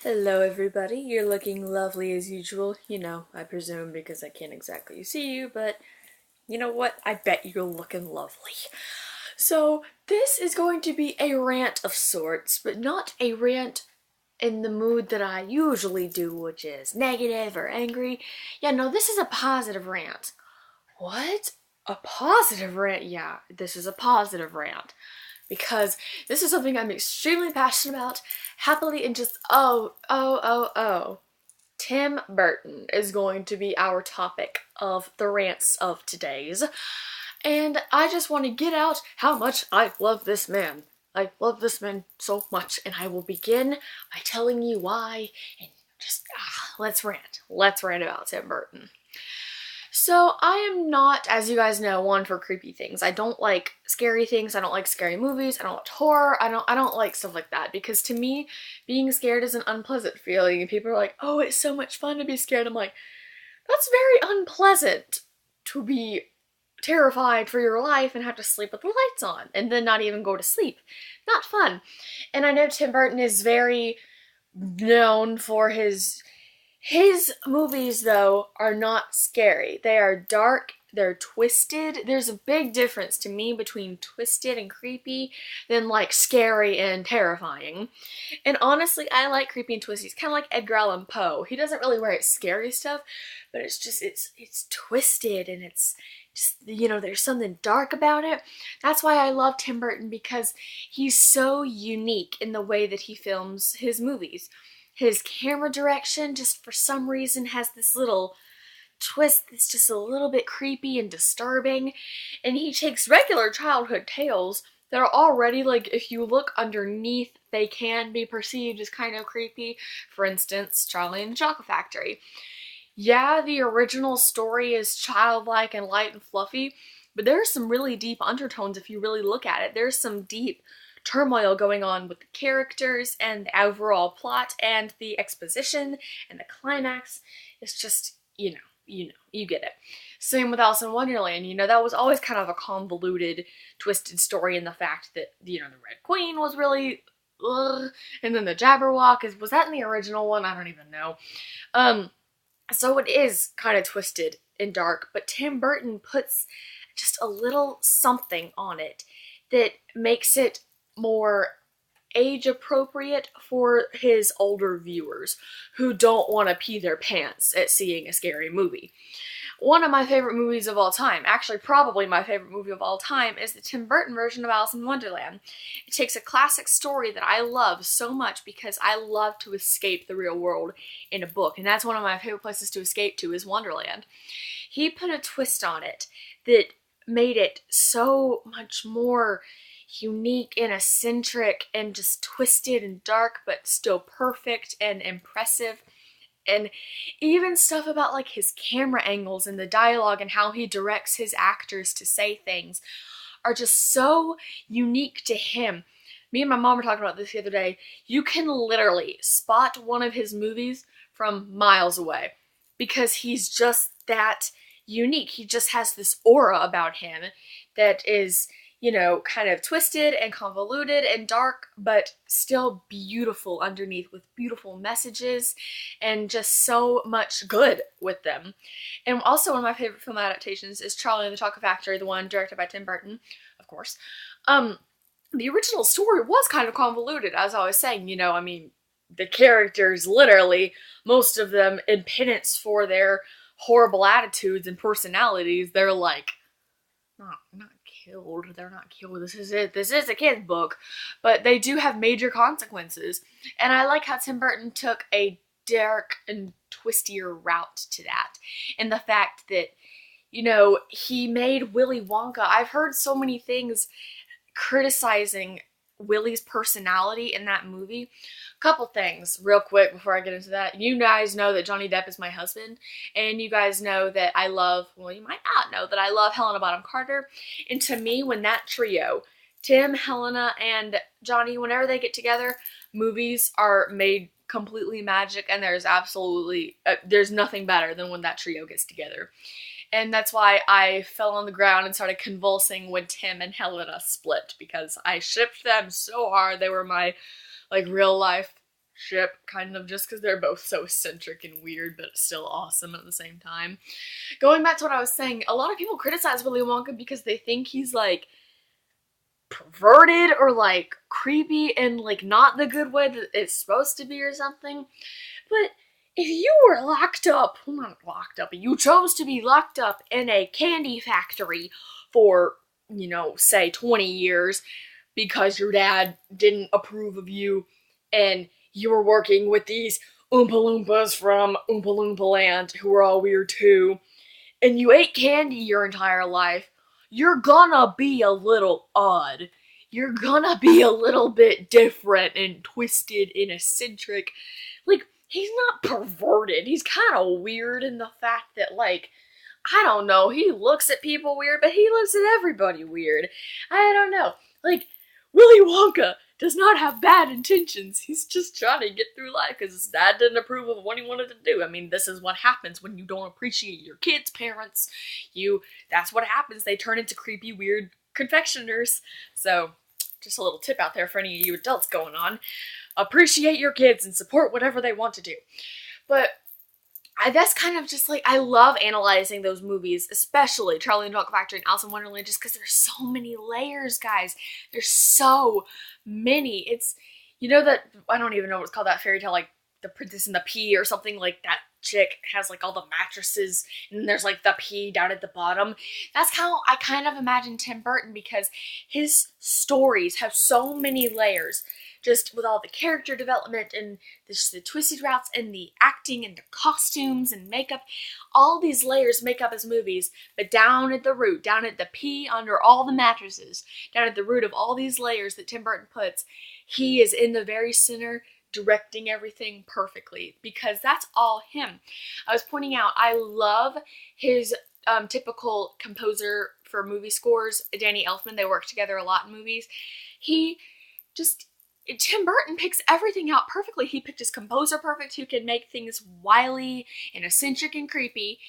Hello everybody, you're looking lovely as usual. I presume because I can't exactly see you, but you know what? I bet you're looking lovely. So, this is going to be a rant of sorts, but not a rant in the mood that I usually do, which is negative or angry. Yeah, no, this is a positive rant. What? A positive rant? Yeah, this is a positive rant because this is something I'm extremely passionate about, happily, and just oh. Tim Burton is going to be our topic of the rants of today's. And I just want to get out how much I love this man. I love this man so much, and I will begin by telling you why. And just let's rant. Let's rant about Tim Burton. So I am not, as you guys know, one for creepy things. I don't like scary things. I don't like scary movies. I don't like horror. I don't like stuff like that because to me, being scared is an unpleasant feeling. And people are like, "Oh, it's so much fun to be scared." I'm like, that's very unpleasant to be terrified for your life and have to sleep with the lights on and then not even go to sleep. Not fun. And I know Tim Burton is very known for his movies, though, are not scary. They are dark, they're twisted. There's a big difference to me between twisted and creepy than like scary and terrifying. And honestly, I like creepy and twisty. It's kind of like Edgar Allan Poe. He doesn't really write scary stuff, but it's twisted and it's just, there's something dark about it. That's why I love Tim Burton, because he's so unique in the way that he films his movies. His camera direction just for some reason has this little twist that's just a little bit creepy and disturbing. And he takes regular childhood tales that are already, like, if you look underneath, they can be perceived as kind of creepy. For instance, Charlie and the Chocolate Factory. Yeah, the original story is childlike and light and fluffy, but there's some really deep undertones if you really look at it. There's some deep turmoil going on with the characters and the overall plot and the exposition and the climax. It's just, you get it. Same with Alice in Wonderland. That was always kind of a convoluted, twisted story in the fact that, the Red Queen was really, ugh, and then the Jabberwock was that in the original one? I don't even know. So it is kind of twisted and dark, but Tim Burton puts just a little something on it that makes it more age appropriate for his older viewers who don't want to pee their pants at seeing a scary movie. One of my favorite movies of all time, actually probably my favorite movie of all time, is the Tim Burton version of Alice in Wonderland. It takes a classic story that I love so much because I love to escape the real world in a book, and that's one of my favorite places to escape to is Wonderland. He put a twist on it that made it so much more unique and eccentric and just twisted and dark, but still perfect and impressive. And even stuff about like his camera angles and the dialogue and how he directs his actors to say things are just so unique to him. Me and my mom were talking about this the other day. You can literally spot one of his movies from miles away because he's just that unique. He just has this aura about him that is, kind of twisted and convoluted and dark, but still beautiful underneath with beautiful messages and just so much good with them. And also one of my favorite film adaptations is Charlie and the Chocolate Factory, the one directed by Tim Burton, of course. The original story was kind of convoluted, as I was saying, the characters, literally, most of them in penance for their horrible attitudes and personalities, they're like, not killed. They're not killed. This is it. This is a kid's book. But they do have major consequences. And I like how Tim Burton took a dark and twistier route to that. And the fact that, he made Willy Wonka. I've heard so many things criticizing Willy's personality in that movie. Couple things real quick before I get into that. You guys know that Johnny Depp is my husband, and you guys know that I love, well, you might not know that I love Helena Bonham Carter. And to me, when that trio, Tim, Helena, and Johnny, whenever they get together, movies are made completely magic, and there's absolutely there's nothing better than when that trio gets together. And that's why I fell on the ground and started convulsing when Tim and Helena split, because I shipped them so hard. They were my, real life ship, kind of, just because they're both so eccentric and weird, but still awesome at the same time. Going back to what I was saying, a lot of people criticize Willy Wonka because they think he's, like, perverted or, like, creepy in, like, not the good way that it's supposed to be or something. But if you were locked up, well, not locked up, but you chose to be locked up in a candy factory for, you know, say 20 years because your dad didn't approve of you and you were working with these Oompa Loompas from Oompa Loompa Land who were all weird too, and you ate candy your entire life, you're gonna be a little odd. You're gonna be a little bit different and twisted and eccentric. Like, he's not perverted. He's kind of weird in the fact that, like, I don't know, he looks at people weird, but he looks at everybody weird. I don't know. Like, Willy Wonka does not have bad intentions. He's just trying to get through life because his dad didn't approve of what he wanted to do. I mean, this is what happens when you don't appreciate your kids' parents. That's what happens. They turn into creepy, weird confectioners. So, just a little tip out there for any of you adults going on. Appreciate your kids and support whatever they want to do. But that's kind of just like, I love analyzing those movies, especially Charlie and the Chocolate Factory and Alice in Wonderland, just because there's so many layers, guys. There's so many. It's, you know that, I don't even know what's called, that fairy tale, like The Princess and the Pea or something, like that chick has like all the mattresses and there's like the pea down at the bottom. That's how I kind of imagine Tim Burton, because his stories have so many layers, just with all the character development and just the twisted routes and the acting and the costumes and makeup. All these layers make up his movies, but down at the root, down at the pea under all the mattresses, down at the root of all these layers that Tim Burton puts, he is in the very center, directing everything perfectly, because that's all him. I was pointing out, I love his typical composer for movie scores, Danny Elfman. They work together a lot in movies. Tim Burton picks everything out perfectly. He picked his composer perfect, who can make things wily and eccentric and creepy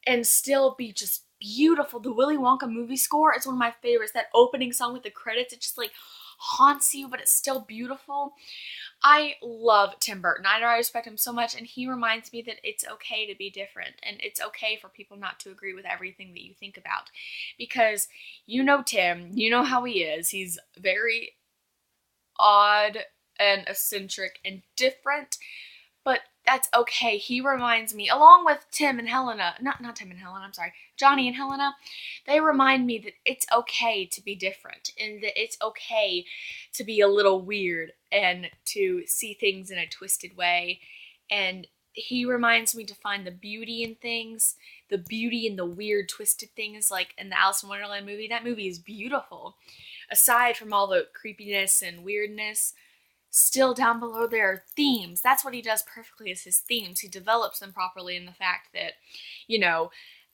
and still be just beautiful. The Willy Wonka movie score is one of my favorites. That opening song with the credits, it just like haunts you, but it's still beautiful. I love Tim Burton. I know I respect him so much, and he reminds me that it's okay to be different, and it's okay for people not to agree with everything that you think about. Because you know Tim, you know how he is. He's very odd and eccentric and different, but that's okay. He reminds me, along with Tim and Helena, not Tim and Helena, I'm sorry, Johnny and Helena, they remind me that it's okay to be different, and that it's okay to be a little weird and to see things in a twisted way. And he reminds me to find the beauty in things, the beauty in the weird, twisted things, like in the Alice in Wonderland movie. That movie is beautiful. Aside from all the creepiness and weirdness, still down below there are themes. That's what he does perfectly, is his themes. He develops them properly in the fact that, you know,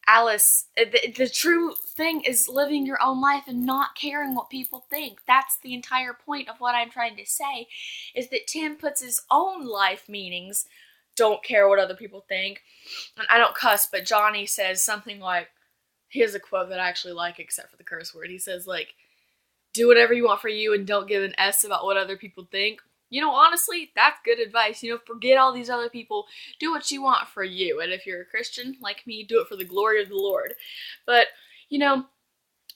Alice, the true thing is living your own life and not caring what people think. That's the entire point of what I'm trying to say, is that Tim puts his own life meanings, don't care what other people think. And I don't cuss, but Johnny says something like, here's a quote that I actually like except for the curse word. He says, like, do whatever you want for you and don't give an S about what other people think. You know, honestly, that's good advice. You know, forget all these other people. Do what you want for you. And if you're a Christian like me, do it for the glory of the Lord. But, you know,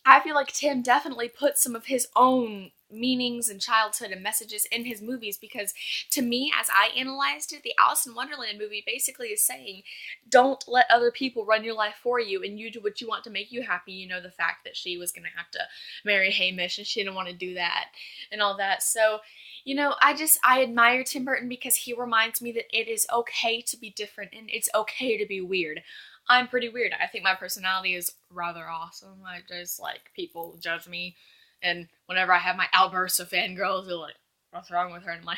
I feel like Tim definitely put some of his own meanings and childhood and messages in his movies, because to me, as I analyzed it, the Alice in Wonderland movie basically is saying, don't let other people run your life for you, and you do what you want to make you happy. You know, the fact that she was going to have to marry Hamish and she didn't want to do that and all that. So, you know, I admire Tim Burton because he reminds me that it is okay to be different and it's okay to be weird. I'm pretty weird. I think my personality is rather awesome. I just, like, people judge me, and whenever I have my outbursts of fangirls, they're like, what's wrong with her? And I'm like,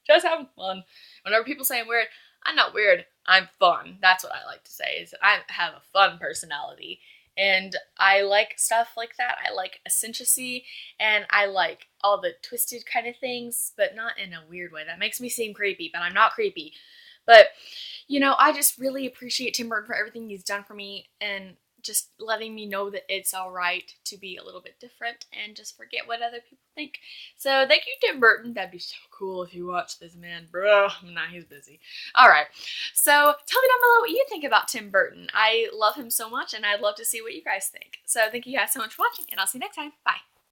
just having fun. Whenever people say I'm weird, I'm not weird, I'm fun. That's what I like to say, is that I have a fun personality. And I like stuff like that. I like eccentricity, and I like all the twisted kind of things, but not in a weird way. That makes me seem creepy, but I'm not creepy. But, you know, I just really appreciate Tim Burton for everything he's done for me, and just letting me know that it's alright to be a little bit different and just forget what other people think. So thank you, Tim Burton. That'd be so cool if you watched this, man. Bruh, nah, he's busy. Alright, so tell me down below what you think about Tim Burton. I love him so much and I'd love to see what you guys think. So thank you guys so much for watching and I'll see you next time. Bye.